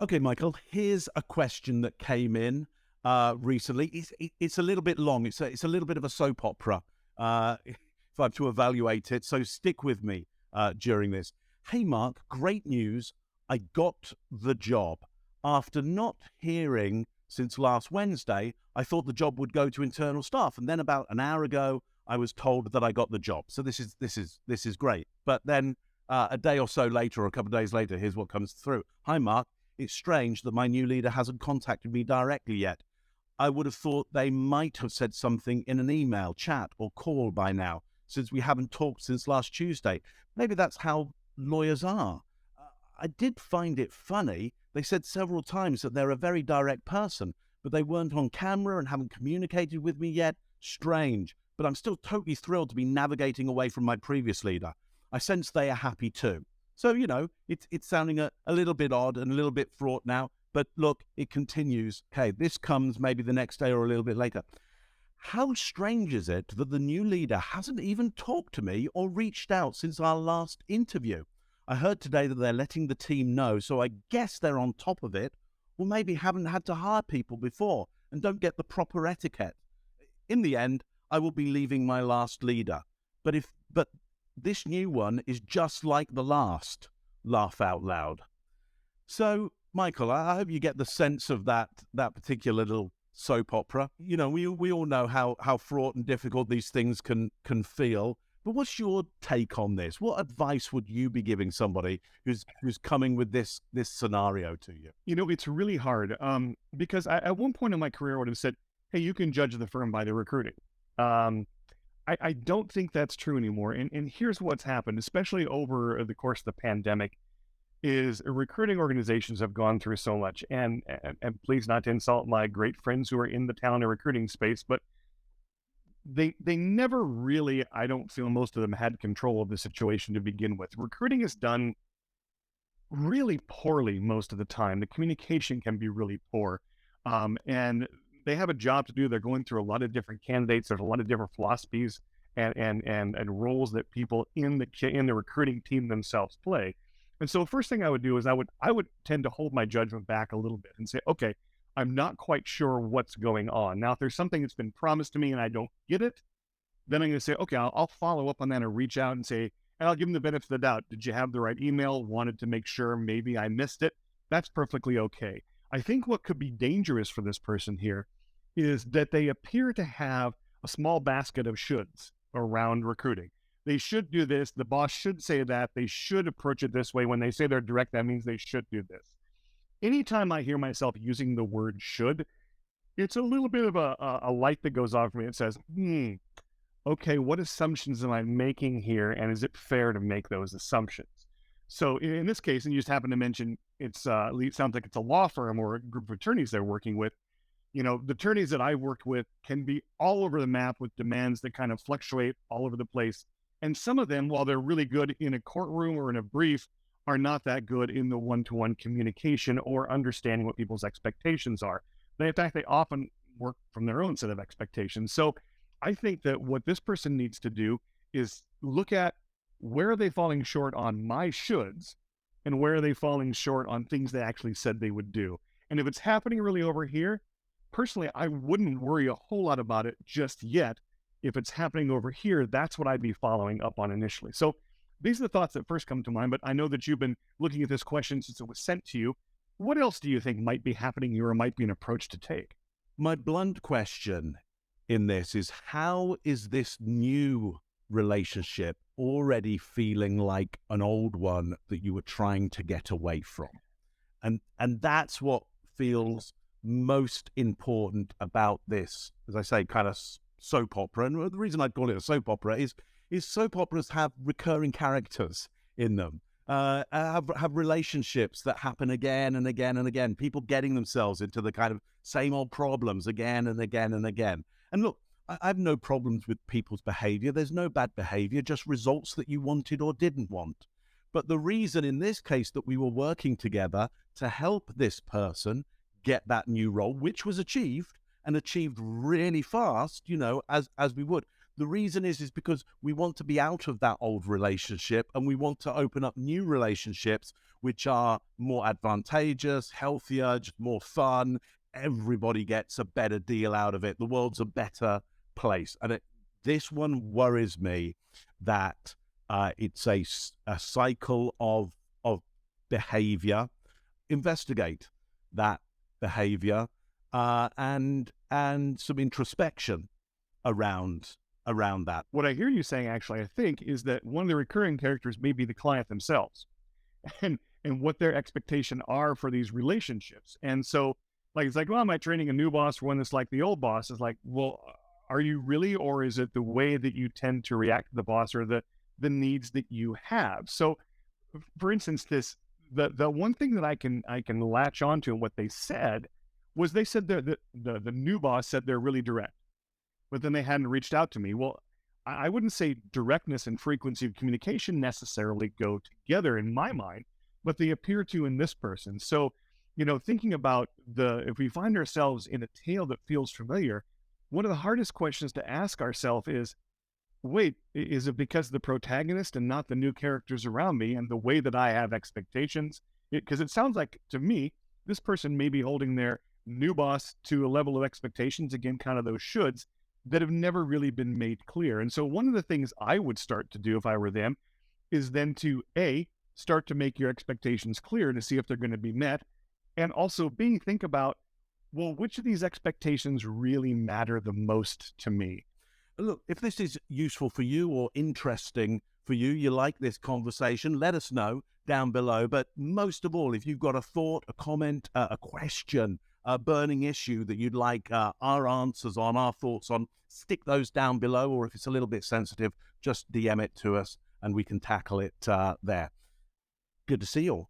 Okay, Michael, here's a question that came in recently. It's a little bit long. It's a little bit of a soap opera, if I have to evaluate it. So stick with me during this. Hey, Mark, great news. I got the job. After not hearing since last Wednesday, I thought the job would go to internal staff, and then about an hour ago, I was told that I got the job. So this is great. But then a day or so later, or a couple of days later, here's what comes through. Hi, Mark. It's strange that my new leader hasn't contacted me directly yet. I would have thought they might have said something in an email, chat, or call by now, since we haven't talked since last Tuesday. Maybe that's how lawyers are. I did find it funny. They said several times that they're a very direct person, but they weren't on camera and haven't communicated with me yet. Strange. But I'm still totally thrilled to be navigating away from my previous leader. I sense they are happy too. So, it's sounding a little bit odd and a little bit fraught now. But look, it continues. Okay, this comes maybe the next day or a little bit later. How strange is it that the new leader hasn't even talked to me or reached out since our last interview? I heard today that they're letting the team know, so I guess they're on top of it, or maybe haven't had to hire people before and don't get the proper etiquette. In the end, I will be leaving my last leader. But this new one is just like the last. Laugh out loud. So, Michael, I hope you get the sense of that particular little soap opera. We all know how fraught and difficult these things can feel. But what's your take on this? What advice would you be giving somebody who's coming with this scenario to you? It's really hard because at one point in my career, I would have said, hey, you can judge the firm by the recruiting. I don't think that's true anymore. And here's what's happened, especially over the course of the pandemic, is recruiting organizations have gone through so much. And please not to insult my great friends who are in the talent and recruiting space, but they never really, I don't feel most of them had control of the situation to begin with. Recruiting is done really poorly most of the time. The communication can be really poor. And they have a job to do. They're going through a lot of different candidates. There's a lot of different philosophies and roles that people in the recruiting team themselves play. And so first thing I would do is I would tend to hold my judgment back a little bit and say, okay, I'm not quite sure what's going on. Now, if there's something that's been promised to me and I don't get it, then I'm going to say, okay, I'll follow up on that and reach out and say, and I'll give them the benefit of the doubt. Did you have the right email? Wanted to make sure maybe I missed it. That's perfectly okay. I think what could be dangerous for this person here is that they appear to have a small basket of shoulds around recruiting. They should do this. The boss should say that. They should approach it this way. When they say they're direct, that means they should do this. Anytime I hear myself using the word should, it's a little bit of a light that goes off for me. It says, okay, what assumptions am I making here? And is it fair to make those assumptions? So in this case, and you just happen to mention it sounds like it's a law firm or a group of attorneys they're working with. The attorneys that I worked with can be all over the map with demands that kind of fluctuate all over the place. And some of them, while they're really good in a courtroom or in a brief, are not that good in the one-to-one communication or understanding what people's expectations are. In fact, they often work from their own set of expectations. So I think that what this person needs to do is look at where are they falling short on my shoulds and where are they falling short on things they actually said they would do. And if it's happening really over here, personally, I wouldn't worry a whole lot about it just yet. If it's happening over here, that's what I'd be following up on initially. So these are the thoughts that first come to mind, but I know that you've been looking at this question since it was sent to you. What else do you think might be happening here or might be an approach to take? My blunt question in this is, how is this new relationship already feeling like an old one that you were trying to get away from? And that's what feels most important about this, as I say, kind of soap opera. And the reason I'd call it a soap opera is soap operas have recurring characters in them, have relationships that happen again and again and again, people getting themselves into the kind of same old problems again and again and again. And look, I have no problems with people's behavior. There's no bad behavior, just results that you wanted or didn't want. But the reason in this case that we were working together to help this person get that new role, which was achieved and achieved really fast, as we would. The reason is because we want to be out of that old relationship and we want to open up new relationships which are more advantageous, healthier, just more fun. Everybody gets a better deal out of it. The world's a better place. And this one worries me that it's a cycle of behavior. Investigate that behavior and some introspection around that. What I hear you saying, actually, I think, is that one of the recurring characters may be the client themselves, and what their expectation are for these relationships. And so, like, it's like, well, am I training a new boss for one that's like the old boss? Is like, well, are you really, or is it the way that you tend to react to the boss, or the needs that you have? So, for instance, the one thing that I can latch onto and what they said was, they said the new boss said they're really direct, but then they hadn't reached out to me. Well, I wouldn't say directness and frequency of communication necessarily go together in my mind, but they appear to in this person. So, thinking about if we find ourselves in a tale that feels familiar, one of the hardest questions to ask ourselves is, wait, is it because of the protagonist and not the new characters around me and the way that I have expectations? Because it sounds like, to me, this person may be holding their new boss to a level of expectations, again, kind of those shoulds, that have never really been made clear. And so one of the things I would start to do if I were them is then to start to make your expectations clear to see if they're going to be met. And also B, think about, well, which of these expectations really matter the most to me? Look, if this is useful for you or interesting for you, you like this conversation, let us know down below. But most of all, if you've got a thought, a comment, a question, a burning issue that you'd like our answers on, our thoughts on, stick those down below. Or if it's a little bit sensitive, just DM it to us and we can tackle it there. Good to see you all.